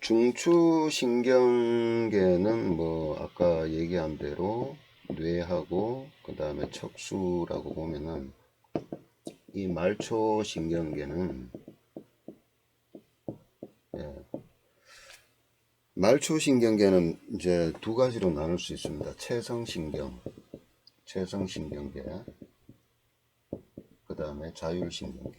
중추신경계는 뭐 아까 얘기한 대로 뇌하고 그 다음에 척수라고 보면은 이 말초신경계는 말초신경계는 이제 두 가지로 나눌 수 있습니다. 체성신경계, 그 다음에 자율신경계.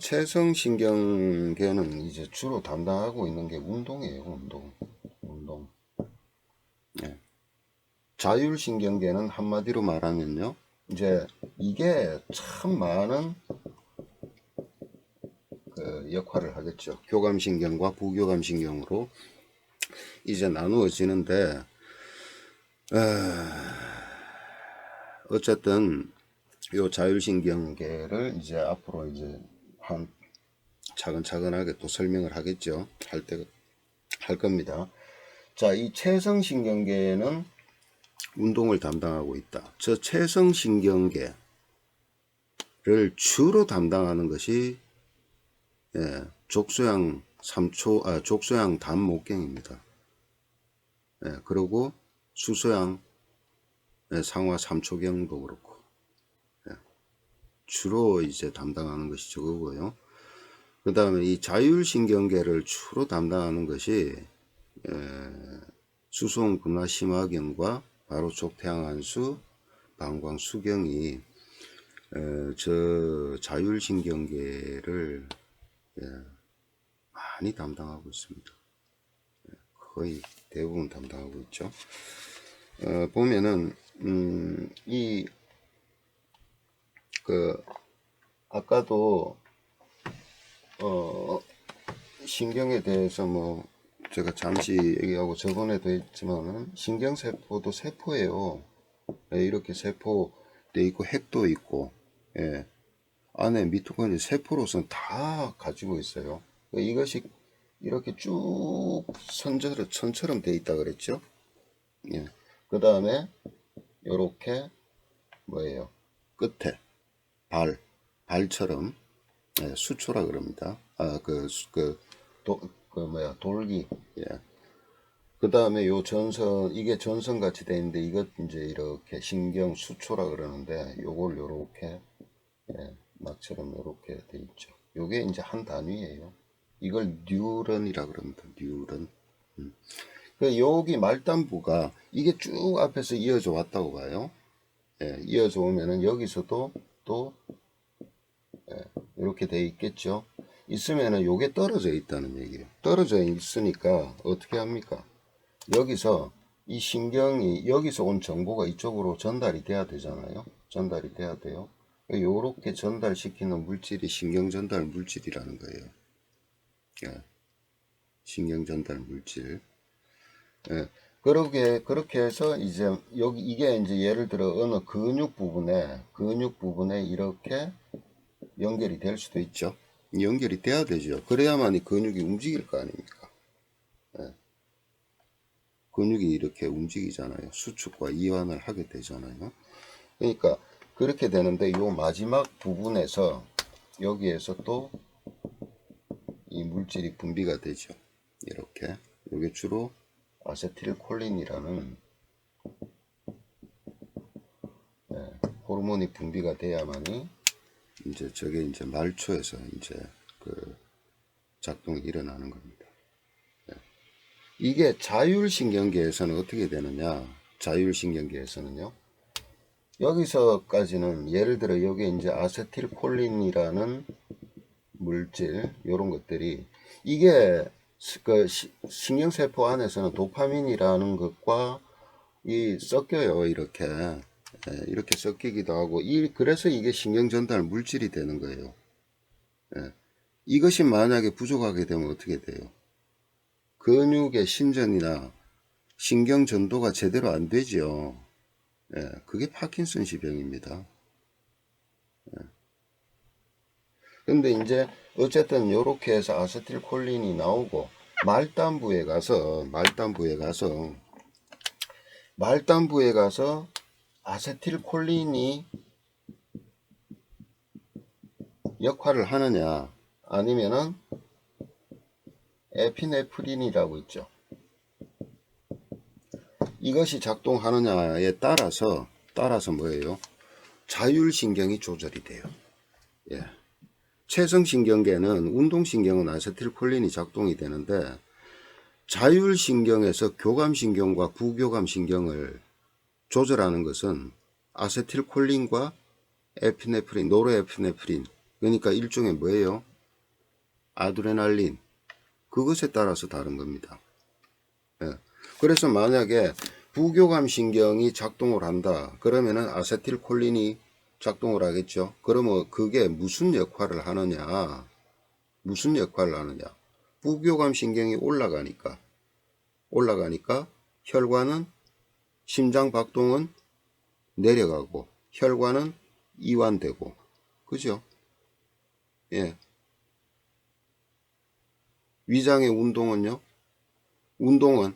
체성신경계는 이제 주로 담당하고 있는 게 운동이에요. 운동. 예. 자율신경계는 한마디로 말하면요. 이제 이게 참 많은 그 역할을 하겠죠. 교감신경과 부교감신경으로 이제 나누어지는데, 어쨌든 요 자율신경계를 이제 앞으로 이제 한 차근차근하게 또 설명을 하겠죠. 할 겁니다. 자, 이 체성신경계는 운동을 담당하고 있다. 저 체성신경계를 주로 담당하는 것이 족소양 단목경입니다. 그리고 수소양 상하 3초경도 그렇고 주로 이제 담당하는 것이 저거고요. 그 다음에 이 자율신경계를 주로 담당하는 것이 수소음근화심화경과 바로촉태양한수, 방광수경이 저 자율신경계를 많이 담당하고 있습니다. 거의 대부분 담당하고 있죠. 보면은 아까도 신경에 대해서 뭐 제가 잠시 얘기하고 저번에도 했지만은 신경세포도 세포예요. 이렇게 세포 돼 있고 핵도 있고, 안에 미토콘드리아 세포로서는 다 가지고 있어요. 이것이 이렇게 쭉 선처럼 돼 있다 그랬죠. 그 다음에 요렇게 뭐예요? 끝에 발처럼 수초라 그럽니다. 돌기. 예. 그 다음에 요 전선, 이게 전선 같이 돼 있는데, 이것 이제 이렇게 신경 수초라 그러는데, 요걸 요렇게, 막처럼 요렇게 돼 있죠. 요게 이제 한 단위예요. 이걸 뉴런이라 그럽니다. 뉴런. 여기 말단부가 이게 쭉 앞에서 이어져 왔다고 봐요. 이어져 오면은 여기서도 또 이렇게 돼 있겠죠. 있으면은 요게 떨어져 있다는 얘기예요. 떨어져 있으니까 어떻게 합니까? 여기서 이 신경이 여기서 온 정보가 이쪽으로 전달이 돼야 되잖아요. 전달이 돼야 돼요. 요렇게 전달시키는 물질이 신경 전달 물질이라는 거예요. 신경 전달 물질. 그렇게 해서 이제 여기 이게 이제 예를 들어 어느 근육 부분에 이렇게 연결이 될 수도 있죠. 연결이 돼야 되죠. 그래야만 이 근육이 움직일 거 아닙니까? 근육이 이렇게 움직이잖아요. 수축과 이완을 하게 되잖아요. 그러니까 그렇게 되는데 요 마지막 부분에서 여기에서 또 이 물질이 분비가 되죠. 이렇게. 이게 주로 아세틸콜린이라는 호르몬이 분비가 돼야만이 이제 저게 이제 말초에서 이제 그 작동이 일어나는 겁니다. 이게 자율신경계에서는 어떻게 되느냐? 자율신경계에서는요. 여기서까지는 예를 들어 여기 이제 아세틸콜린이라는 물질 이런 것들이 이게 그 신경세포 안에서는 도파민이라는 것과 이 섞여요. 이렇게 섞이기도 하고 그래서 이게 신경전달 물질이 되는 거예요. 이것이 만약에 부족하게 되면 어떻게 돼요? 근육의 신전이나 신경 전도가 제대로 안 되죠. 그게 파킨슨氏병입니다. 근데 이제 어쨌든 요렇게 해서 아세틸콜린이 나오고 말단부에 가서 아세틸콜린이 역할을 하느냐, 아니면은 에피네프린이라고 있죠. 이것이 작동하느냐에 따라서 뭐예요? 자율신경이 조절이 돼요. 예. 체성신경계는 운동신경은 아세틸콜린이 작동이 되는데, 자율신경에서 교감신경과 부교감신경을 조절하는 것은 아세틸콜린과 에피네프린, 노르에피네프린, 그러니까 일종의 뭐예요? 아드레날린, 그것에 따라서 다른 겁니다. 예. 그래서 만약에 부교감신경이 작동을 한다, 그러면은 아세틸콜린이 작동을 하겠죠. 그러면 그게 무슨 역할을 하느냐? 부교감신경이 올라가니까 혈관은, 심장 박동은 내려가고 혈관은 이완되고, 그죠? 예. 위장의 운동은요? 운동은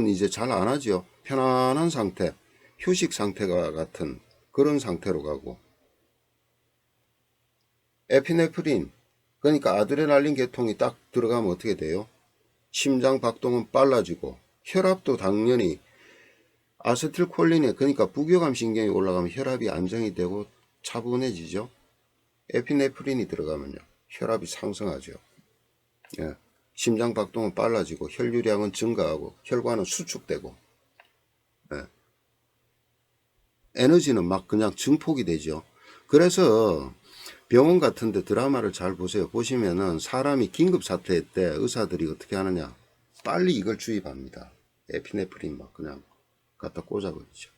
이제 잘 안 하죠. 편안한 상태, 휴식 상태가 같은 그런 상태로 가고, 에피네프린, 그러니까 아드레날린 계통이 딱 들어가면 어떻게 돼요? 심장 박동은 빨라지고 혈압도 당연히, 아세틸콜린에 그러니까 부교감 신경이 올라가면 혈압이 안정이 되고 차분해지죠. 에피네프린이 들어가면요 혈압이 상승하죠. 예. 심장 박동은 빨라지고 혈류량은 증가하고 혈관은 수축되고, 예. 에너지는 막 그냥 증폭이 되죠. 그래서 병원 같은데 드라마를 잘 보세요. 보시면은 사람이 긴급 사태 때 의사들이 어떻게 하느냐, 빨리 이걸 주입합니다. 에피네프린 막 그냥 갖다 꽂아버리죠.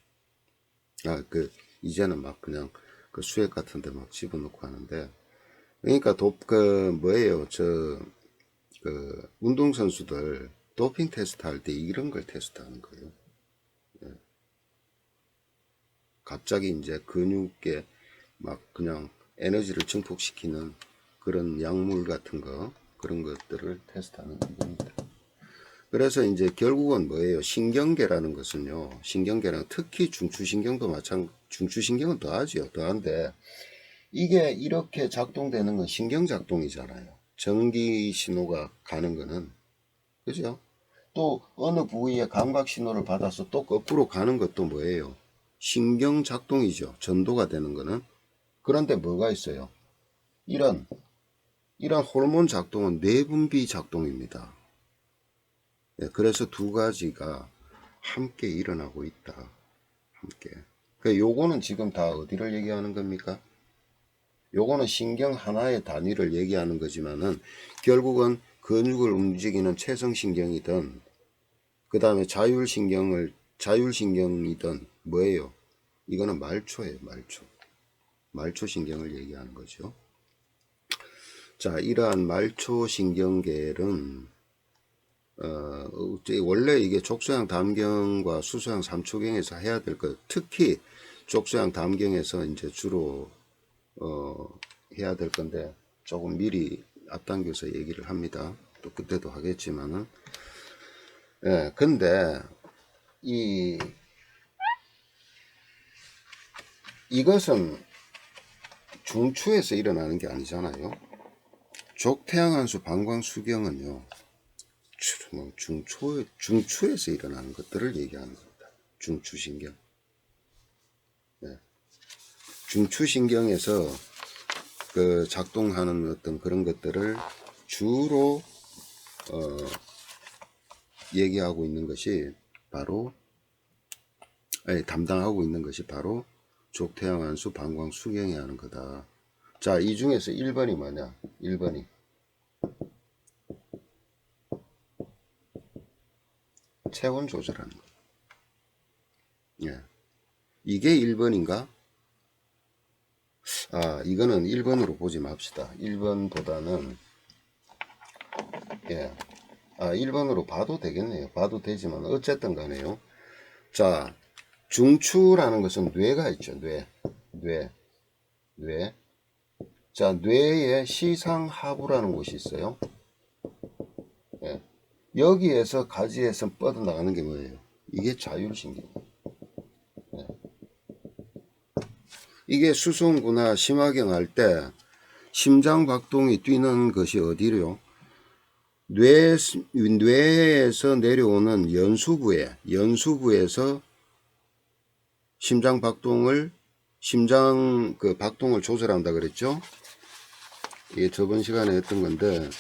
이제는 막 그냥 그 수액 같은데 막 집어넣고 하는데, 그러니까 뭐예요, 운동선수들 도핑 테스트 할 때 이런 걸 테스트하는 거예요. 갑자기 이제 근육에 막 그냥 에너지를 증폭시키는 그런 약물 같은 거, 그런 것들을 테스트하는 겁니다. 그래서 이제 결국은 뭐예요? 신경계라는 것은요, 신경계는 특히 중추신경은 더하죠. 더한데, 이게 이렇게 작동되는 건 신경작동이잖아요. 전기 신호가 가는 거는. 그죠? 또 어느 부위에 감각 신호를 받아서 또 거꾸로 가는 것도 뭐예요? 신경작동이죠. 전도가 되는 거는. 그런데 뭐가 있어요? 이런 호르몬 작동은 내분비 작동입니다. 예, 그래서 두 가지가 함께 일어나고 있다. 함께. 요거는 지금 다 어디를 얘기하는 겁니까? 요거는 신경 하나의 단위를 얘기하는 거지만은 결국은 근육을 움직이는 체성신경이든 그 다음에 자율신경이든 뭐예요? 이거는 말초예요. 말초신경을 얘기하는 거죠. 자, 이러한 말초신경계는 원래 이게 족소양 담경과 수소양 삼초경에서 해야 될 것, 특히 족소양 담경에서 이제 주로 해야 될 건데 조금 미리 앞당겨서 얘기를 합니다. 또 그때도 하겠지만은, 예, 근데 이것은 중추에서 일어나는 게 아니잖아요. 족태양한수 방광수경은요, 중추에서 일어나는 것들을 얘기하는 겁니다. 중추신경. 네. 중추신경에서 그 작동하는 어떤 그런 것들을 주로 얘기하고 있는 것이 바로, 담당하고 있는 것이 바로 족태양한수 방광수경이 하는 거다. 자, 이 중에서 1번이 뭐냐? 1번이 체온 조절하는 거. 예. 이게 1번인가? 이거는 1번으로 보지 맙시다. 1번보다는, 예. 1번으로 봐도 되겠네요. 봐도 되지만, 어쨌든 간에요. 자, 중추라는 것은 뇌가 있죠. 뇌. 자, 뇌에 시상하부라는 곳이 있어요. 예. 여기에서 가지에서 뻗어나가는 게 뭐예요? 이게 자율신경. 예. 이게 수송구나 심화경 할 때 심장 박동이 뛰는 것이 어디로요? 뇌에서 내려오는 연수부에서 심장 그 박동을 조절한다 그랬죠? 이게 저번 시간에 했던 건데,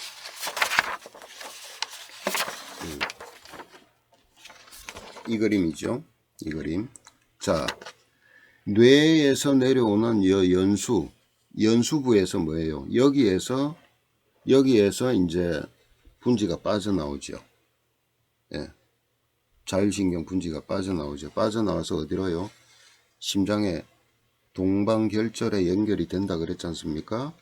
이 그림이죠. 이 그림. 자, 뇌에서 내려오는 연수부에서 뭐예요? 여기에서 이제 분지가 빠져나오죠. 예. 자율신경 분지가 빠져나오죠. 빠져나와서 어디로요? 심장에 동방결절에 연결이 된다 그랬지 않습니까?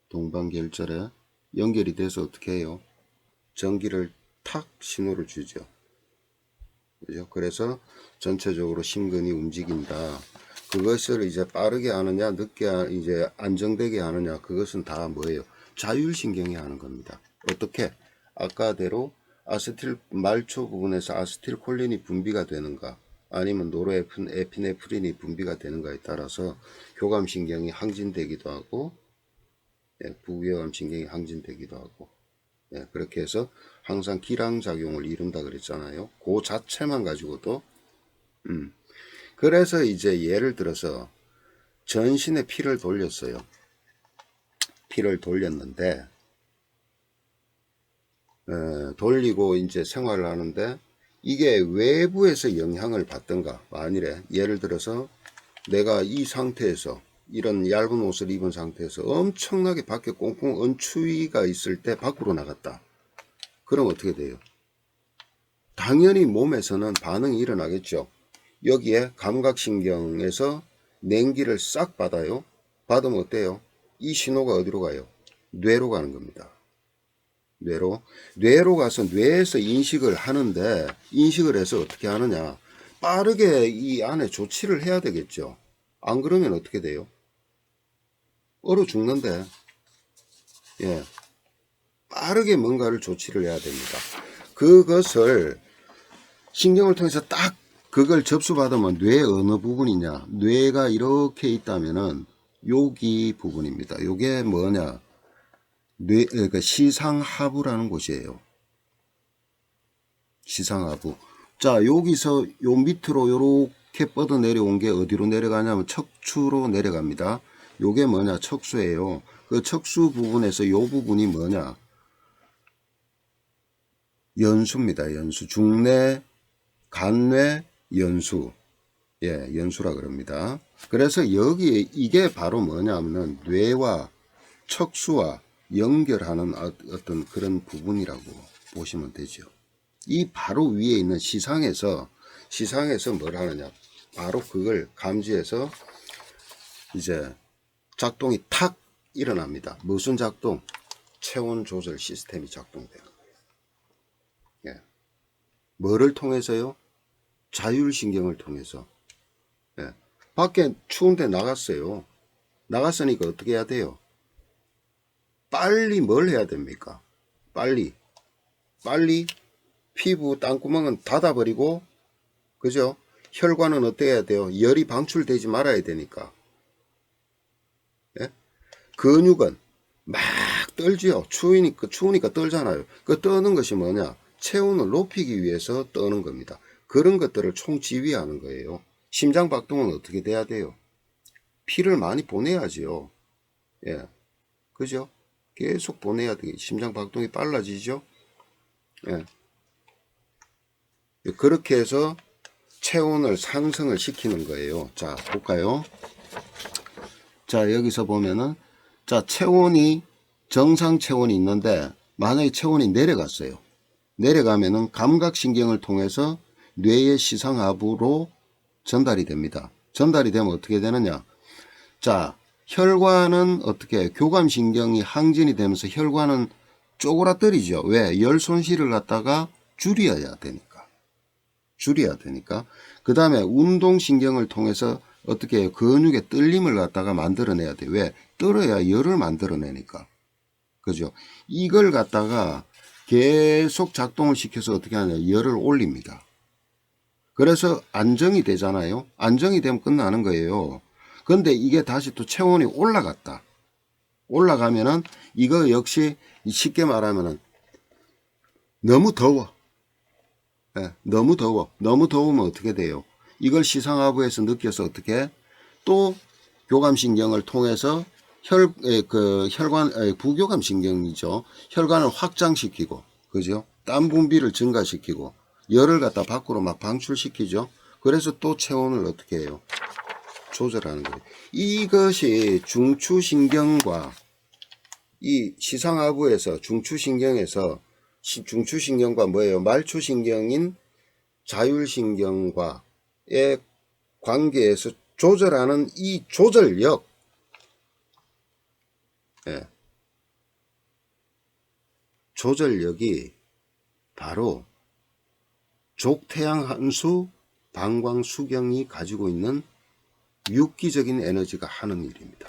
동방결절에 연결이 돼서 어떻게 해요? 전기를 탁 신호를 주죠. 그죠? 그래서 전체적으로 심근이 움직인다. 그것을 이제 빠르게 하느냐, 이제 안정되게 하느냐, 그것은 다 뭐예요? 자율신경이 하는 겁니다. 어떻게? 아까대로 말초 부분에서 아세틸콜린이 분비가 되는가, 아니면 노르에피네프린이 분비가 되는가에 따라서 교감신경이 항진되기도 하고, 부교감신경이 항진되기도 하고, 그렇게 해서 항상 기량작용을 이룬다 그랬잖아요. 그 자체만 가지고도. 그래서 이제 예를 들어서 전신에 피를 돌렸어요. 피를 돌렸는데, 돌리고 이제 생활을 하는데, 이게 외부에서 영향을 받던가, 만일에 예를 들어서 내가 이 상태에서 이런 얇은 옷을 입은 상태에서 엄청나게 밖에 꽁꽁 언추위가 있을 때 밖으로 나갔다. 그럼 어떻게 돼요? 당연히 몸에서는 반응이 일어나겠죠. 여기에 감각신경에서 냉기를 싹 받아요. 받으면 어때요? 이 신호가 어디로 가요? 뇌로 가는 겁니다. 뇌로 가서 뇌에서 인식을 하는데, 인식을 해서 어떻게 하느냐? 빠르게 이 안에 조치를 해야 되겠죠. 안 그러면 어떻게 돼요? 얼어 죽는데, 예, 빠르게 뭔가를 조치를 해야 됩니다. 그것을 신경을 통해서 딱 그걸 접수받으면 뇌 어느 부분이냐? 뇌가 이렇게 있다면은 여기 부분입니다. 요게 뭐냐? 그러니까 시상하부라는 곳이에요. 시상하부. 자, 여기서 요 밑으로 요렇게 뻗어 내려온 게 어디로 내려가냐면 척추로 내려갑니다. 요게 뭐냐? 척수예요. 그 척수 부분에서 요 부분이 뭐냐? 연수입니다. 연수. 중뇌, 간뇌, 연수. 예, 연수라 그럽니다. 그래서 여기 이게 바로 뭐냐면은 뇌와 척수와 연결하는 어떤 그런 부분이라고 보시면 되죠. 이 바로 위에 있는 시상에서 뭘 하느냐? 바로 그걸 감지해서 이제 작동이 탁 일어납니다. 무슨 작동? 체온 조절 시스템이 작동돼요. 예. 뭐를 통해서요? 자율신경을 통해서. 예. 밖에 추운데 나갔어요. 나갔으니까 어떻게 해야 돼요? 빨리 뭘 해야 됩니까? 빨리 피부 땅구멍은 닫아버리고, 그죠? 혈관은 어떻게 해야 돼요? 열이 방출되지 말아야 되니까. 예? 근육은 막 떨지요. 추우니까 떨잖아요. 그 떠는 것이 뭐냐? 체온을 높이기 위해서 떠는 겁니다. 그런 것들을 총지휘하는 거예요. 심장 박동은 어떻게 돼야 돼요? 피를 많이 보내야지요. 예. 그죠? 계속 보내야 돼. 심장 박동이 빨라지죠? 예. 그렇게 해서 체온을 상승을 시키는 거예요. 자, 볼까요? 자, 여기서 보면은, 자, 정상 체온이 있는데, 만약에 체온이 내려갔어요. 내려가면은 감각신경을 통해서 뇌의 시상하부로 전달이 됩니다. 전달이 되면 어떻게 되느냐? 자, 혈관은 어떻게 해요? 교감신경이 항진이 되면서 혈관은 쪼그라뜨리죠. 왜? 열 손실을 갖다가 줄여야 되니까. 그 다음에 운동신경을 통해서 어떻게 해요? 근육의 떨림을 갖다가 만들어내야 돼. 왜? 떨어야 열을 만들어내니까. 그죠? 이걸 갖다가 계속 작동을 시켜서 어떻게 하냐? 열을 올립니다. 그래서 안정이 되잖아요. 안정이 되면 끝나는 거예요. 근데 이게 다시 또 체온이 올라갔다. 올라가면은 이거 역시 쉽게 말하면은 너무 더워. 예, 너무 더워. 너무 더우면 어떻게 돼요? 이걸 시상하부에서 느껴서 어떻게 또 교감신경을 통해서 혈관, 부교감신경이죠. 혈관을 확장시키고, 그죠? 땀 분비를 증가시키고, 열을 갖다 밖으로 막 방출시키죠. 그래서 또 체온을 어떻게 해요? 조절하는 거예요. 이것이 중추신경과 이 시상하부에서 중추신경과 뭐예요? 말초신경인 자율신경과의 관계에서 조절하는 이 조절력, 예, 조절력이 바로 족태양한수 방광수경이 가지고 있는 유기적인 에너지가 하는 일입니다.